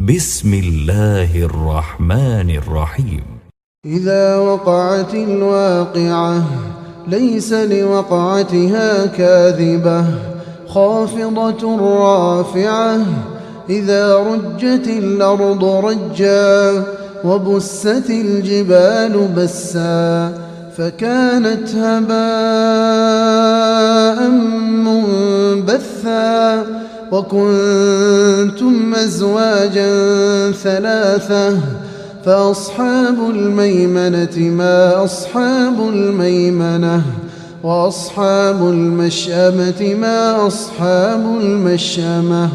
بسم الله الرحمن الرحيم. إذا وقعت الواقعة ليس لوقعتها كاذبة خافضة رافعة. إذا رجت الأرض رجا وبست الجبال بسا فكانت هباء منبثا. وكنتم أزواجا ثلاثة فأصحاب الميمنة ما أصحاب الميمنة وأصحاب المشأمة ما أصحاب المشأمة.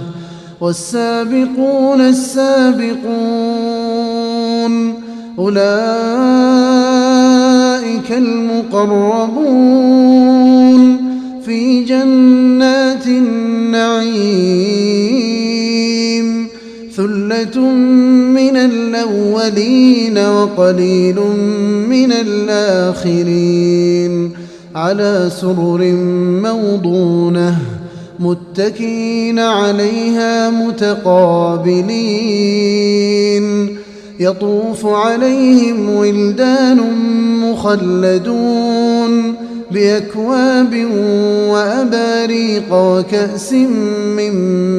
والسابقون السابقون أولئك المقربون في جنات النعيم. ثلة من الأولين وقليل من الآخرين على سرر موضونة متكئين عليها متقابلين. يطوف عليهم ولدان مخلدون بأكواب وأباريق وكأس من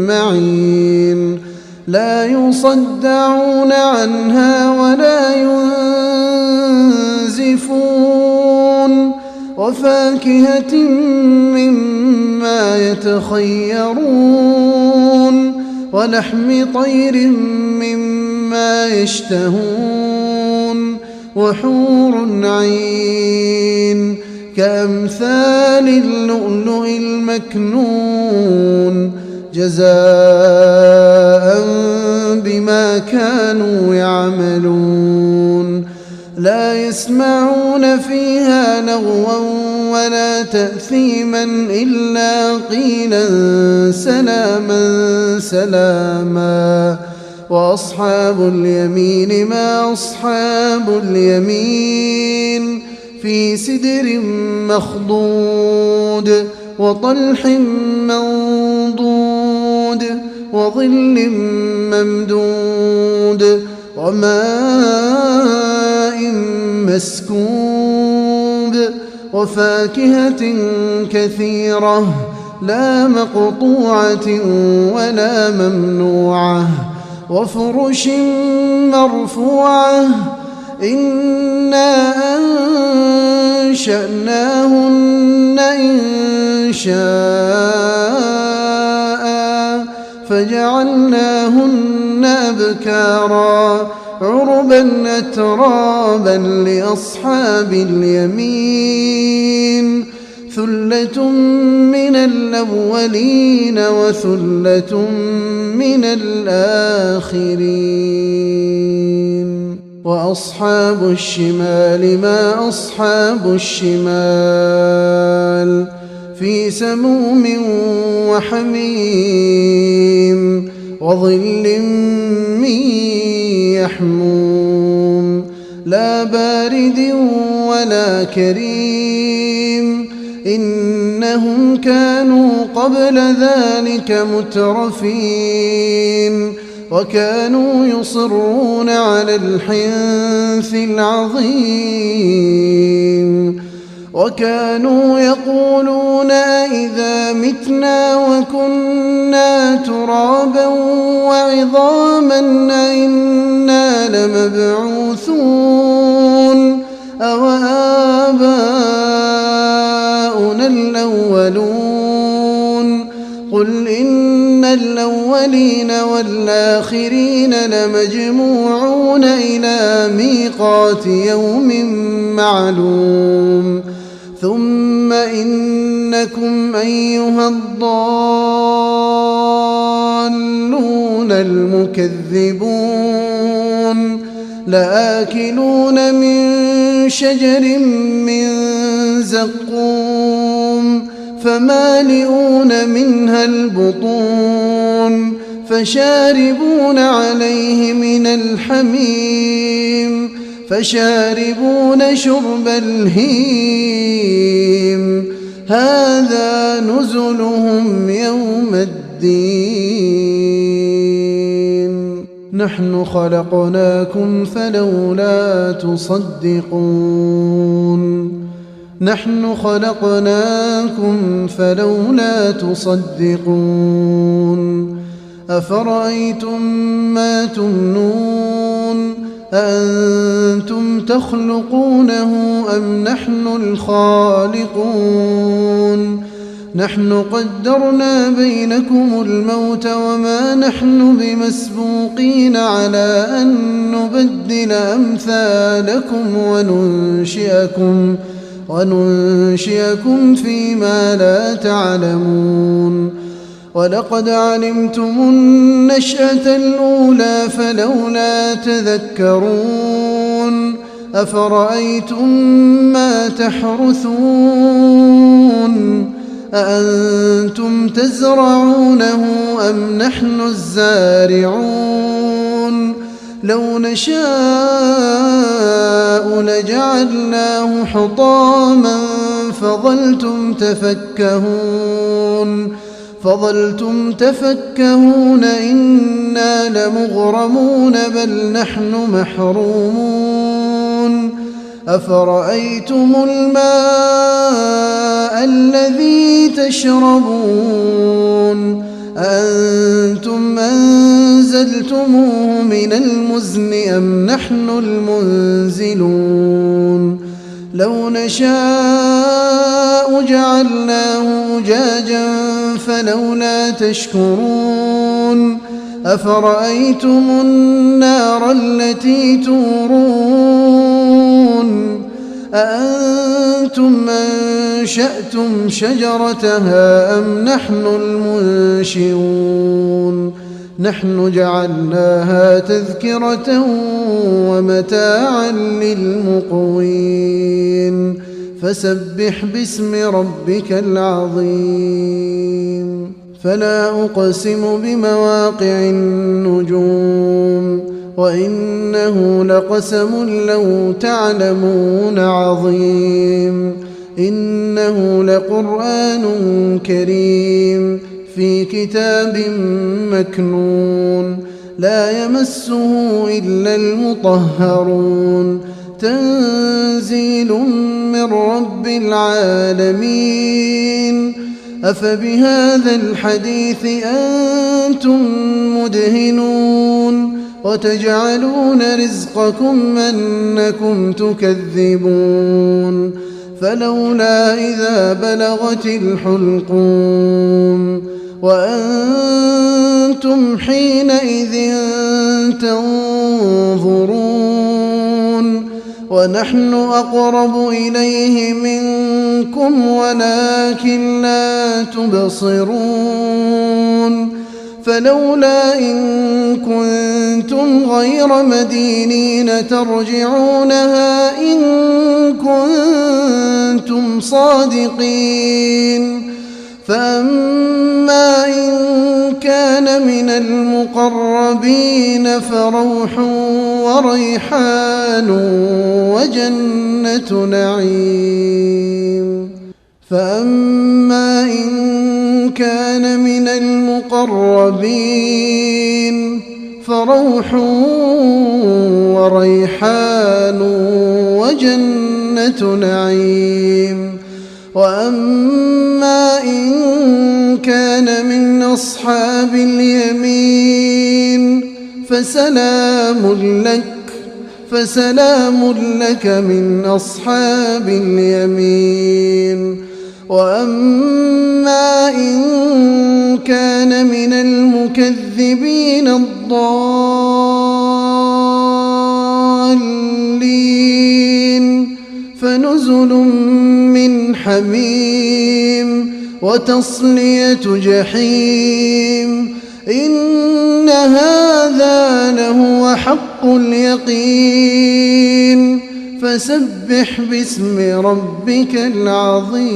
معين لا يصدعون عنها ولا ينزفون. وفاكهة مما يتخيرون ولحم طير مما يشتهون. وحور عين كأمثال اللؤلؤ المكنون جزاء بما كانوا يعملون. لا يسمعون فيها لغوا ولا تأثيما إلا قيلا سلاما سلاما. وأصحاب اليمين ما أصحاب اليمين في سدر مخضود وطلح منضود وظل ممدود وماء مسكوب. وفاكهة كثيرة لا مقطوعة ولا ممنوعة. وفرش مرفوعة إنا أنشأناهن إنشاء فجعلناهن أبكارا عربا أترابا لأصحاب اليمين. ثلة من الأولين وثلة من الآخرين. وأصحاب الشمال ما أصحاب الشمال في سموم وحميم وظل من يحموم لا بارد ولا كريم. إنهم كانوا قبل ذلك مترفين وكانوا يصرون على الحنث العظيم. وكانوا يقولون أئذا متنا وكنا ترابا وعظاما أئنا لمبعوثون أو آباؤنا الأولون. قل إن الأولين والآخرين لمجموعون إلى ميقات يوم معلوم. ثم إنكم أيها الضالون المكذبون لآكلون من شجر من زقوم فمالئون منها البطون فشاربون عليه من الحميم فشاربون شرب الهيم. هذا نزلهم يوم الدين. نحن خلقناكم فلولا تصدقون نحن خلقناكم فلولا تصدقون أفرأيتم ما تمنون أأنتم تخلقونه أم نحن الخالقون نحن قدرنا بينكم الموت وما نحن بمسبوقين على أن نبدل أمثالكم وننشئكم فيما لا تعلمون ولقد علمتم النشأة الأولى فلولا تذكرون أفرأيتم ما تحرثون أأنتم تزرعونه أم نحن الزارعون لو نشاء لجعلناه حطاما فظلتم تفكهون إنا لمغرمون بل نحن محرومون أفرأيتم الماء الذي تشربون أأنتم أنزلتموه من المزن أم نحن المنزلون لو نشاء جعلناه أجاجا فلولا تشكرون أفرأيتم النار التي تورون أأنتم أنشأتم شجرتها أم نحن المنشئون نحن جعلناها تذكرة ومتاعا للمقوين فسبح باسم ربك العظيم فلا أقسم بمواقع النجوم وإنه لقسم لو تعلمون عظيم إنه لقرآن كريم في كتاب مكنون لا يمسه إلا المطهرون تنزيل من رب العالمين أفبهذا الحديث أنتم مدهنون وتجعلون رزقكم أنكم تكذبون فلولا إذا بلغت الحلقوم وأنتم حينئذ تنظرون ونحن أقرب إليه منكم ولكن لا تبصرون فلولا إن كنتم غير مدينين ترجعونها إن كنتم صادقين فأما إن كان من المقربين فروح وريحان وجنة نعيم فأما إن كان من المقربين فروح وريحان وجنة نعيم وأما إن كان من أصحاب اليمين فسلام لك من أصحاب اليمين وأما إن كان من المكذبين الضالين فنزل من حميم وتصلية جحيم إن هذا لهو حق اليقين فسبح باسم ربك العظيم